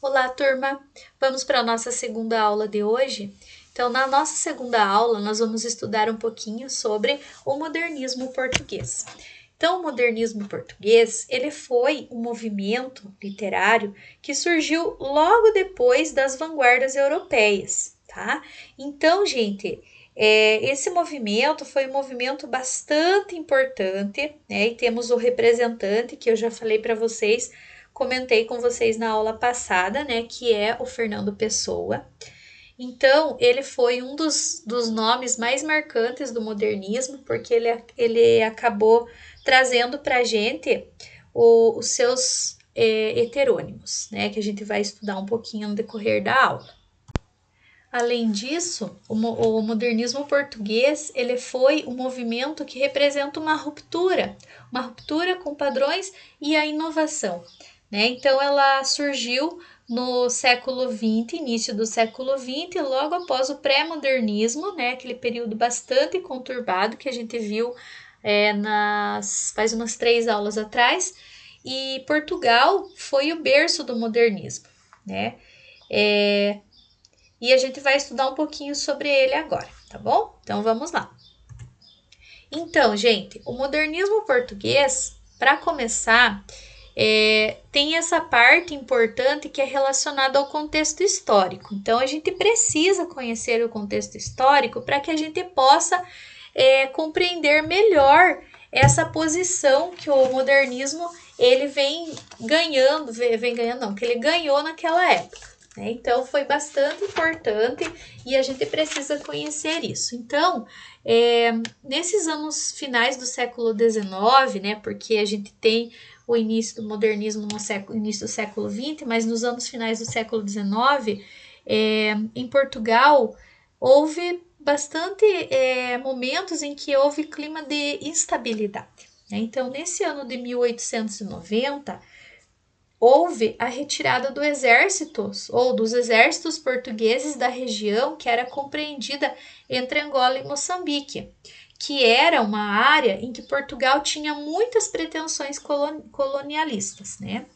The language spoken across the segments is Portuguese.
Olá, turma! Vamos para a nossa segunda aula de hoje. Então, na nossa segunda aula, nós vamos estudar um pouquinho sobre o modernismo português. Então, o modernismo português, ele foi um movimento literário que surgiu logo depois das vanguardas europeias, tá? Então, gente, esse movimento foi um movimento bastante importante, né? E temos o representante, que eu já falei para vocês, comentei com vocês na aula passada, né, que é o Fernando Pessoa. Então, ele foi um dos nomes mais marcantes do modernismo, porque ele acabou trazendo para a gente os seus heterônimos, né, que a gente vai estudar um pouquinho no decorrer da aula. Além disso, o modernismo português ele foi um movimento que representa uma ruptura com padrões e a inovação, né? Então, ela surgiu no século XX, início do século XX, logo após o pré-modernismo, né? Aquele período bastante conturbado que a gente viu faz umas 3 aulas atrás. E Portugal foi o berço do modernismo, né? E a gente vai estudar um pouquinho sobre ele agora, tá bom? Então vamos lá. Então, gente, o modernismo português, para começar, tem essa parte importante que é relacionada ao contexto histórico. Então, a gente precisa conhecer o contexto histórico para que a gente possa compreender melhor essa posição que o modernismo ele vem ganhando não, que ele ganhou naquela época. Então, foi bastante importante e a gente precisa conhecer isso. Então, nesses anos finais do século XIX, né, porque a gente tem o início do modernismo no início do século XX, mas nos anos finais do século XIX, em Portugal, houve bastante momentos em que houve clima de instabilidade. Então, nesse ano de 1890, houve a retirada do exército ou dos exércitos portugueses da região que era compreendida entre Angola e Moçambique, que era uma área em que Portugal tinha muitas pretensões colonialistas, né?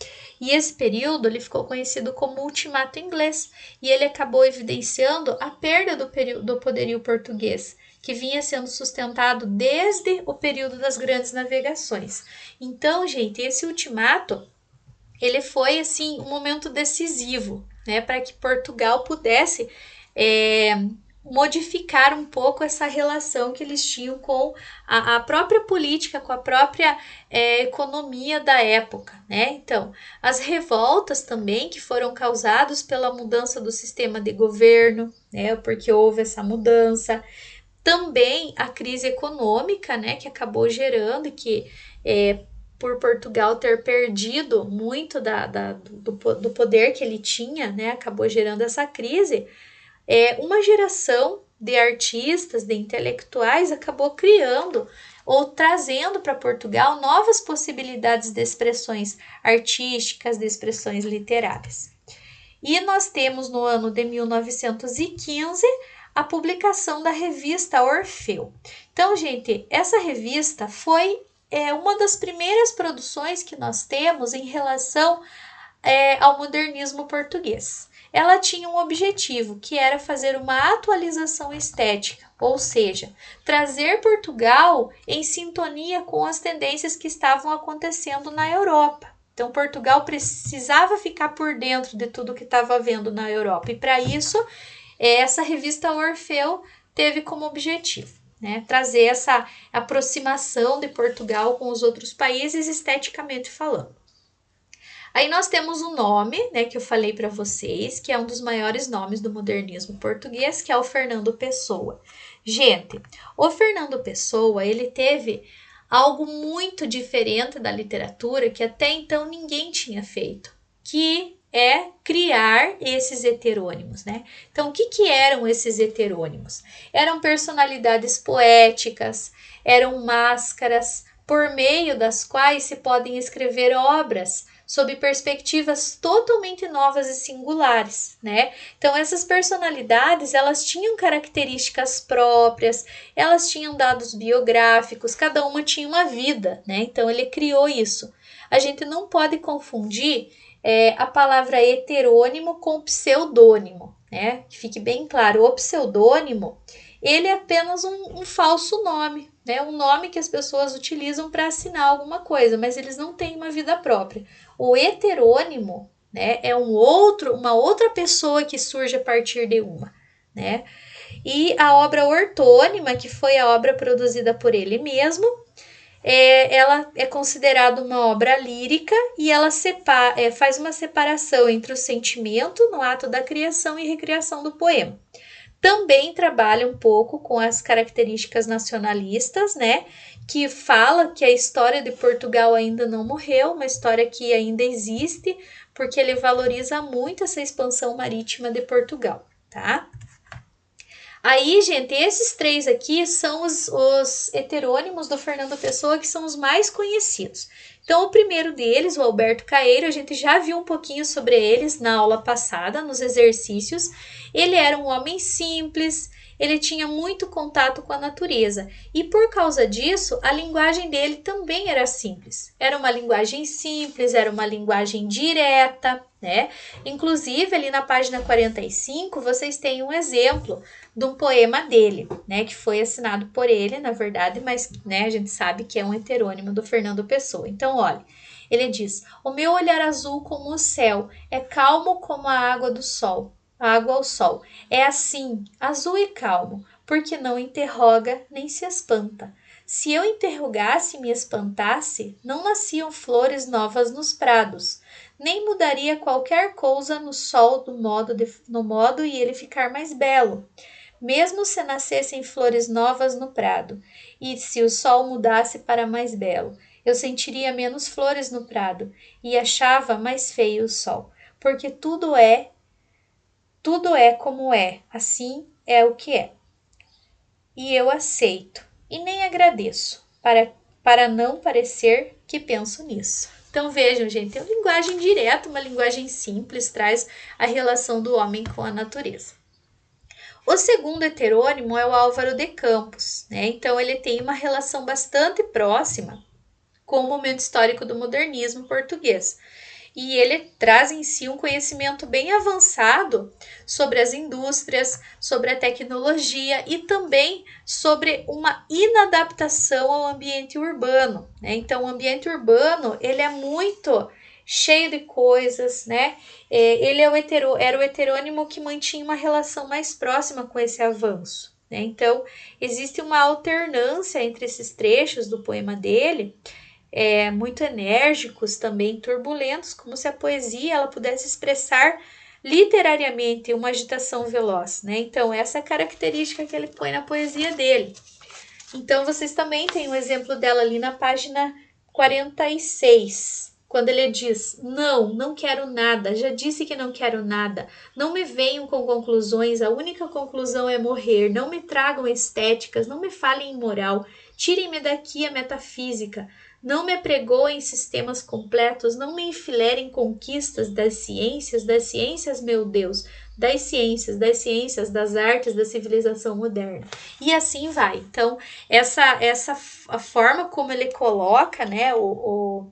E esse período ele ficou conhecido como Ultimato Inglês e ele acabou evidenciando a perda do poderio português, que vinha sendo sustentado desde o período das grandes navegações. Então, gente, esse ultimato ele foi assim um momento decisivo, né, para que Portugal pudesse modificar um pouco essa relação que eles tinham com a própria política, com a própria economia da época, né? Então, as revoltas também que foram causadas pela mudança do sistema de governo, né? Porque houve essa mudança. Também a crise econômica, né? Que acabou gerando e que por Portugal ter perdido muito do poder que ele tinha, né? Acabou gerando essa crise. Uma geração de artistas, de intelectuais, acabou criando ou trazendo para Portugal novas possibilidades de expressões artísticas, de expressões literárias. E nós temos no ano de 1915 a publicação da revista Orfeu. Então, gente, essa revista foi uma das primeiras produções que nós temos em relação ao modernismo português. Ela tinha um objetivo, que era fazer uma atualização estética, ou seja, trazer Portugal em sintonia com as tendências que estavam acontecendo na Europa. Então, Portugal precisava ficar por dentro de tudo que estava havendo na Europa, e para isso, essa revista Orfeu teve como objetivo, né, trazer essa aproximação de Portugal com os outros países esteticamente falando. Aí nós temos um nome, né, que eu falei para vocês, que é um dos maiores nomes do modernismo português, que é o Fernando Pessoa. Gente, o Fernando Pessoa, ele teve algo muito diferente da literatura que até então ninguém tinha feito, que é criar esses heterônimos, né? Então, o que eram esses heterônimos? Eram personalidades poéticas, eram máscaras por meio das quais se podem escrever obras sob perspectivas totalmente novas e singulares, né? Então essas personalidades, elas tinham características próprias, elas tinham dados biográficos, cada uma tinha uma vida, né? Então ele criou isso. A gente não pode confundir a palavra heterônimo com pseudônimo, né? Que fique bem claro, o pseudônimo, ele é apenas um falso nome, né? Um nome que as pessoas utilizam para assinar alguma coisa, mas eles não têm uma vida própria. O heterônimo, né, é uma outra pessoa que surge a partir de uma, né? E a obra ortônima, que foi a obra produzida por ele mesmo, ela é considerada uma obra lírica e ela faz uma separação entre o sentimento no ato da criação e recriação do poema. Também trabalha um pouco com as características nacionalistas, né? Que fala que a história de Portugal ainda não morreu, uma história que ainda existe, porque ele valoriza muito essa expansão marítima de Portugal, tá? Aí, gente, esses três aqui são os heterônimos do Fernando Pessoa, que são os mais conhecidos. Então, o primeiro deles, o Alberto Caeiro, a gente já viu um pouquinho sobre eles na aula passada, nos exercícios. Ele era um homem simples, ele tinha muito contato com a natureza. E por causa disso, a linguagem dele também era simples. Era uma linguagem simples, era uma linguagem direta, né? Inclusive, ali na página 45, vocês têm um exemplo de um poema dele, né, que foi assinado por ele, na verdade, mas, né, a gente sabe que é um heterônimo do Fernando Pessoa. Então, olha, ele diz: o meu olhar azul como o céu, é calmo como a água do sol, a água ao sol. É assim, azul e calmo, porque não interroga nem se espanta. Se eu interrogasse e me espantasse, não nasciam flores novas nos prados, nem mudaria qualquer coisa no sol no modo e ele ficar mais belo. Mesmo se nascessem flores novas no prado, e se o sol mudasse para mais belo, eu sentiria menos flores no prado e achava mais feio o sol, porque tudo é como é, assim é o que é. E eu aceito, e nem agradeço, para não parecer que penso nisso. Então vejam, gente, é uma linguagem direta, uma linguagem simples, traz a relação do homem com a natureza. O segundo heterônimo é o Álvaro de Campos, né? Então ele tem uma relação bastante próxima com o momento histórico do modernismo português. E ele traz em si um conhecimento bem avançado sobre as indústrias, sobre a tecnologia e também sobre uma inadaptação ao ambiente urbano, né? Então, o ambiente urbano, ele é muito cheio de coisas, né? Ele era o heterônimo que mantinha uma relação mais próxima com esse avanço, né? Então, existe uma alternância entre esses trechos do poema dele, muito enérgicos, também turbulentos, como se a poesia ela pudesse expressar literariamente uma agitação veloz, né? Então, essa é a característica que ele põe na poesia dele. Então, vocês também têm um exemplo dela ali na página 46, quando ele diz: não quero nada, já disse que não quero nada, não me venham com conclusões, a única conclusão é morrer, não me tragam estéticas, não me falem em moral, tirem-me daqui a metafísica, não me apregoem sistemas completos, não me enfilerem conquistas das ciências, meu Deus, das ciências, das artes, da civilização moderna. E assim vai. Então, a forma como ele coloca, né,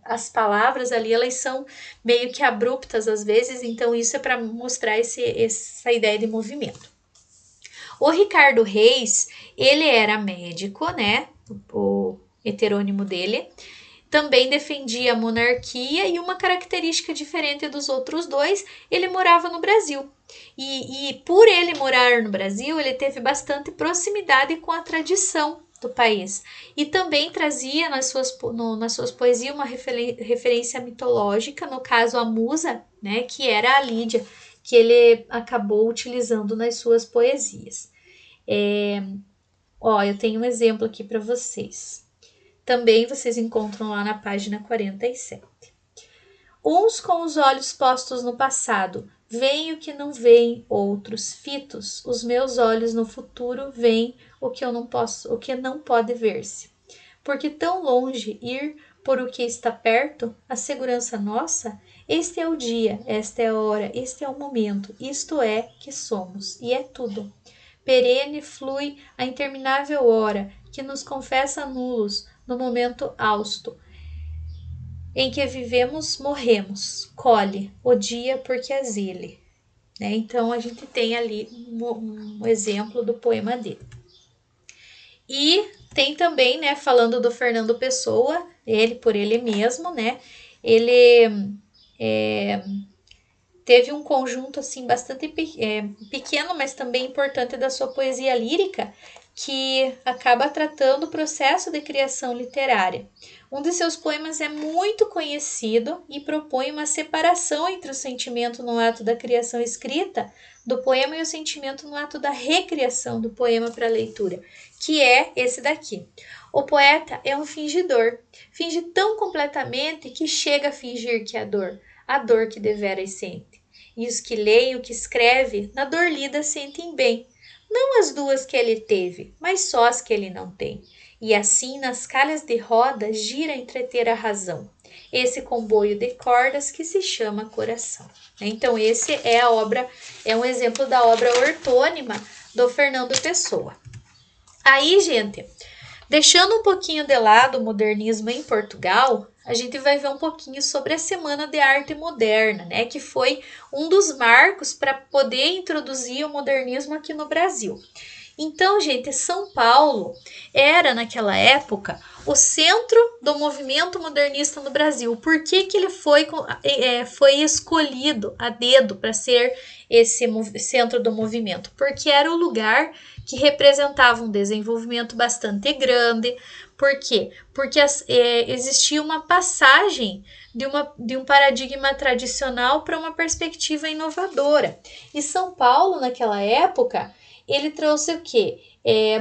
as palavras ali, elas são meio que abruptas às vezes, então isso é para mostrar essa ideia de movimento. O Ricardo Reis, ele era médico, né, o heterônimo dele, também defendia a monarquia e uma característica diferente dos outros dois, ele morava no Brasil. E por ele morar no Brasil, ele teve bastante proximidade com a tradição do país. E também trazia nas suas poesias uma referência mitológica, no caso a musa, né, que era a Lídia, que ele acabou utilizando nas suas poesias. Eu tenho um exemplo aqui para vocês. Também vocês encontram lá na página 47. Uns com os olhos postos no passado, veem o que não veem outros fitos. Os meus olhos no futuro veem o que não pode ver-se. Porque tão longe ir por o que está perto, a segurança nossa, este é o dia, esta é a hora, este é o momento, isto é que somos, e é tudo. Perene flui a interminável hora, que nos confessa nulos no momento austo. em que vivemos, morremos. Colhe o dia porque azile. Né? Então, a gente tem ali um exemplo do poema dele. E tem também, né, falando do Fernando Pessoa, ele por ele mesmo, né? Ele teve um conjunto assim bastante pequeno, mas também importante da sua poesia lírica, que acaba tratando o processo de criação literária. Um de seus poemas é muito conhecido e propõe uma separação entre o sentimento no ato da criação escrita do poema e o sentimento no ato da recriação do poema para a leitura, que é esse daqui. O poeta é um fingidor, finge tão completamente que chega a fingir que a dor que deveras sente. E os que leem o que escreve, na dor lida sentem bem, não as duas que ele teve, mas só as que ele não tem. E assim, nas calhas de roda, gira a entreter a razão, esse comboio de cordas que se chama coração. Então, esse é a obra, é um exemplo da obra ortônima do Fernando Pessoa. Aí, gente, deixando um pouquinho de lado o modernismo em Portugal, a gente vai ver um pouquinho sobre a Semana de Arte Moderna, né, que foi um dos marcos para poder introduzir o modernismo aqui no Brasil. Então, gente, São Paulo era, naquela época, o centro do movimento modernista no Brasil. Por que ele foi escolhido a dedo para ser esse centro do movimento? Porque era o lugar que representava um desenvolvimento bastante grande. Por quê? Porque existia uma passagem de um paradigma tradicional para uma perspectiva inovadora. E São Paulo, naquela época, ele trouxe o quê?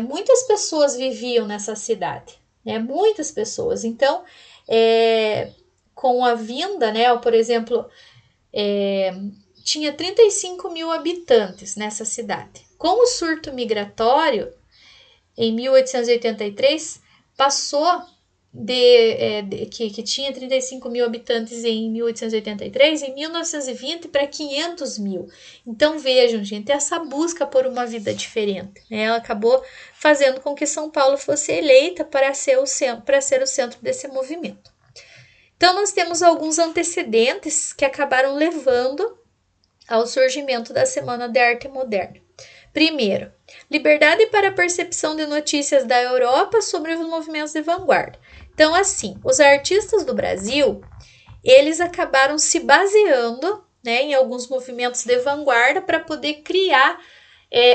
Muitas pessoas viviam nessa cidade, né? Muitas pessoas. Então, com a vinda, né? Por exemplo, tinha 35 mil habitantes nessa cidade. Com o surto migratório, em 1883, passou que tinha 35 mil habitantes em 1883, em 1920 para 500 mil. Então vejam, gente, essa busca por uma vida diferente, né? Ela acabou fazendo com que São Paulo fosse eleita para ser o centro desse movimento. Então nós temos alguns antecedentes que acabaram levando ao surgimento da Semana de Arte Moderna. Primeiro, liberdade para a percepção de notícias da Europa sobre os movimentos de vanguarda. Então, assim, os artistas do Brasil, eles acabaram se baseando, né, em alguns movimentos de vanguarda para poder criar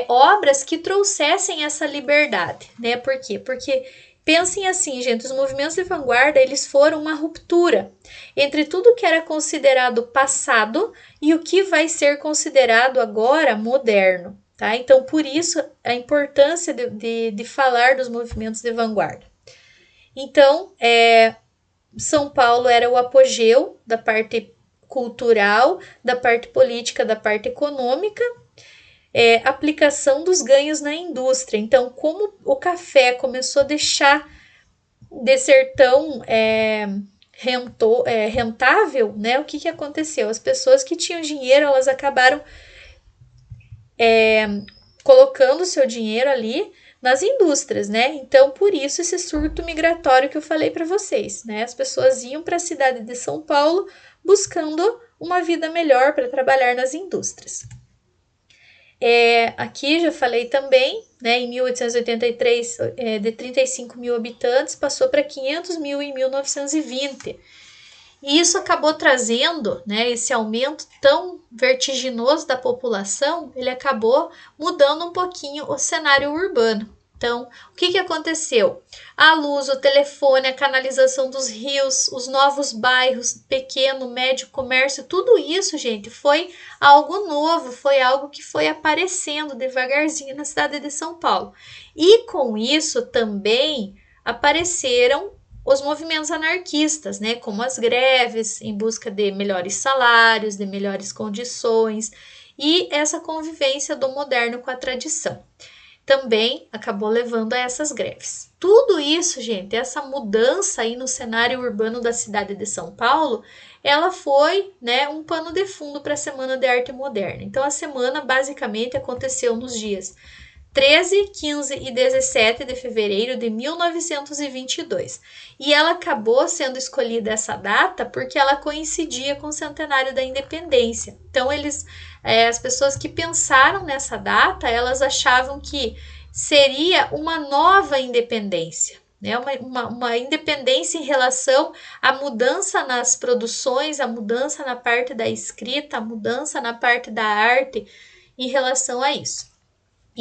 obras que trouxessem essa liberdade, né? Por quê? Porque pensem assim, gente, os movimentos de vanguarda, eles foram uma ruptura entre tudo que era considerado passado e o que vai ser considerado agora moderno. Tá? Então, por isso, a importância de falar dos movimentos de vanguarda. Então, São Paulo era o apogeu da parte cultural, da parte política, da parte econômica, aplicação dos ganhos na indústria. Então, como o café começou a deixar de ser tão rentável, né? O que aconteceu? As pessoas que tinham dinheiro, elas acabaram colocando seu dinheiro ali nas indústrias, né? Então, por isso esse surto migratório que eu falei para vocês, né? As pessoas iam para a cidade de São Paulo buscando uma vida melhor para trabalhar nas indústrias. Aqui já falei também, né? Em 1883, de 35 mil habitantes, passou para 500 mil em 1920. E isso acabou trazendo, né, esse aumento tão vertiginoso da população, ele acabou mudando um pouquinho o cenário urbano. Então, o que aconteceu? A luz, o telefone, a canalização dos rios, os novos bairros, pequeno, médio comércio, tudo isso, gente, foi algo novo, foi algo que foi aparecendo devagarzinho na cidade de São Paulo. E com isso também apareceram os movimentos anarquistas, né, como as greves em busca de melhores salários, de melhores condições e essa convivência do moderno com a tradição. Também acabou levando a essas greves. Tudo isso, gente, essa mudança aí no cenário urbano da cidade de São Paulo, ela foi, né, um pano de fundo para a Semana de Arte Moderna. Então, a semana basicamente aconteceu nos dias 13, 15 e 17 de fevereiro de 1922. E ela acabou sendo escolhida essa data porque ela coincidia com o centenário da independência. Então, as pessoas que pensaram nessa data, elas achavam que seria uma nova independência, né? Uma independência em relação à mudança nas produções, a mudança na parte da escrita, a mudança na parte da arte em relação a isso.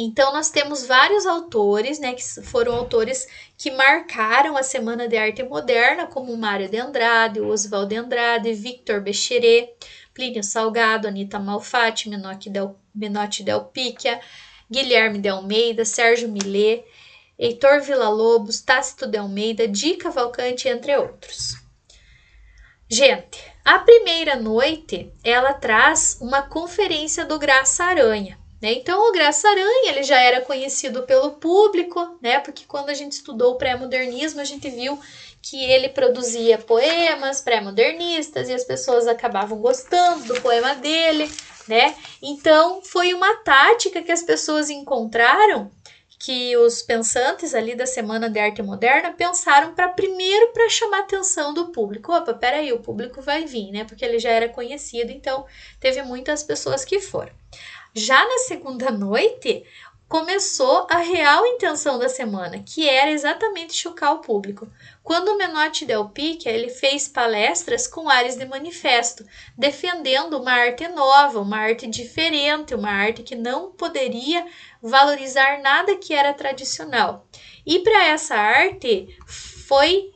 Então, nós temos vários autores, né, que foram autores que marcaram a Semana de Arte Moderna, como Mário de Andrade, Oswald de Andrade, Victor Becheré, Plínio Salgado, Anita Malfatti, Menotti Del Picchia, Guilherme de Almeida, Sérgio Millet, Heitor Villa-Lobos, Tácito de Almeida, Di Cavalcanti, entre outros. Gente, a primeira noite, ela traz uma conferência do Graça Aranha. Né? Então, o Graça Aranha ele já era conhecido pelo público, né? Porque quando a gente estudou o pré-modernismo, a gente viu que ele produzia poemas pré-modernistas e as pessoas acabavam gostando do poema dele, né? Então, foi uma tática que as pessoas encontraram, que os pensantes ali da Semana de Arte Moderna pensaram primeiro para chamar a atenção do público. Opa, peraí, o público vai vir, né? Porque ele já era conhecido, então teve muitas pessoas que foram. Já na segunda noite, começou a real intenção da semana, que era exatamente chocar o público. Quando o Menotti Del Picchia, ele fez palestras com ares de manifesto, defendendo uma arte nova, uma arte diferente, uma arte que não poderia valorizar nada que era tradicional. E para essa arte foi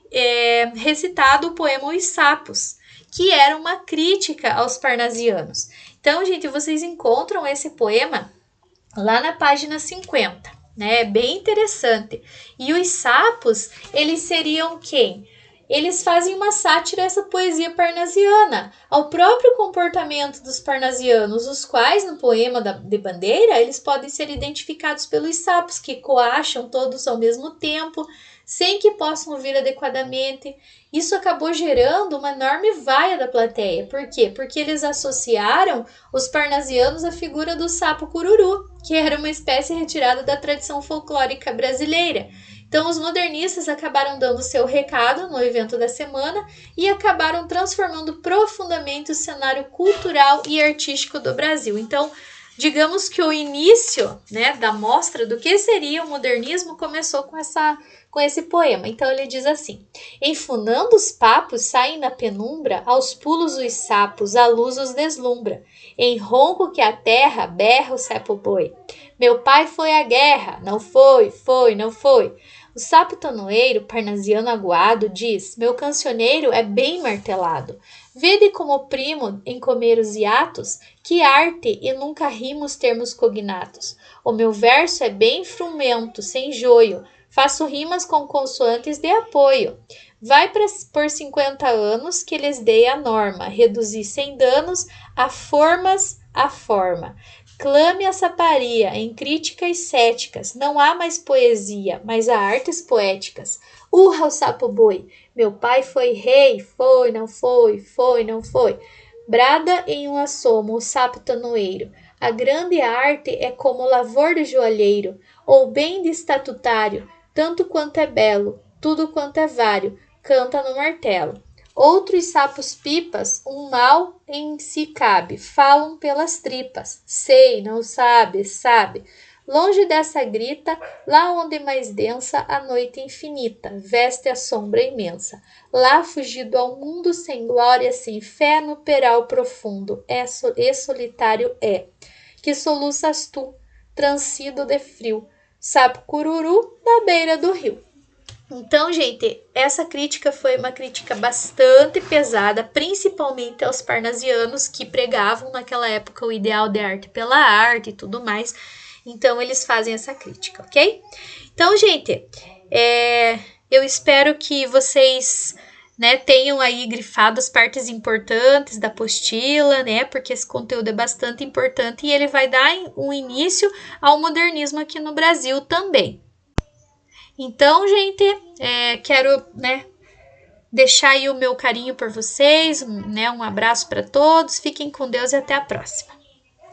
recitado o poema Os Sapos, que era uma crítica aos parnasianos. Então, gente, vocês encontram esse poema lá na página 50, né? É bem interessante. E os sapos, eles seriam quem? Eles fazem uma sátira a essa poesia parnasiana, ao próprio comportamento dos parnasianos, os quais, no poema de Bandeira, eles podem ser identificados pelos sapos, que coacham todos ao mesmo tempo, sem que possam ouvir adequadamente. Isso acabou gerando uma enorme vaia da plateia. Por quê? Porque eles associaram os parnasianos à figura do sapo cururu, que era uma espécie retirada da tradição folclórica brasileira. Então, os modernistas acabaram dando seu recado no evento da semana e acabaram transformando profundamente o cenário cultural e artístico do Brasil. Então, digamos que o início, né, da mostra do que seria o modernismo começou com esse poema. Então ele diz assim: enfunando os papos saem na penumbra, aos pulos os sapos, a luz os deslumbra. Em ronco que a terra berra o sapo boi. Meu pai foi à guerra, não foi, não foi. O sapo tanoeiro, parnasiano aguado, diz: meu cancioneiro é bem martelado. Vede como primo em comer os hiatos, que arte e nunca rimo os termos cognatos. O meu verso é bem frumento, sem joio, faço rimas com consoantes de apoio. Vai por 50 anos que lhes dei a norma, reduzi sem danos a formas a forma. Clame a saparia em críticas céticas, não há mais poesia, mas há artes poéticas. Urra o sapo boi, meu pai foi rei, foi, não foi, não foi. Brada em um assomo o sapo tanoeiro, a grande arte é como lavor de joalheiro, ou bem de estatutário, tanto quanto é belo, tudo quanto é vário, canta no martelo. Outros sapos pipas, um mal em si cabe, falam pelas tripas. Sei, não sabe, sabe. Longe dessa grita, lá onde mais densa a noite infinita, veste a sombra imensa. Lá fugido ao mundo sem glória, sem fé no peral profundo, e solitário é. Que soluças tu, transido de frio, sapo cururu da beira do rio. Então, gente, essa crítica foi uma crítica bastante pesada, principalmente aos parnasianos que pregavam naquela época o ideal de arte pela arte e tudo mais. Então, eles fazem essa crítica, ok? Então, gente, eu espero que vocês, né, tenham aí grifado as partes importantes da apostila, né? Porque esse conteúdo é bastante importante e ele vai dar um início ao modernismo aqui no Brasil também. Então, gente, quero, né, deixar aí o meu carinho por vocês, né, um abraço para todos, fiquem com Deus e até a próxima.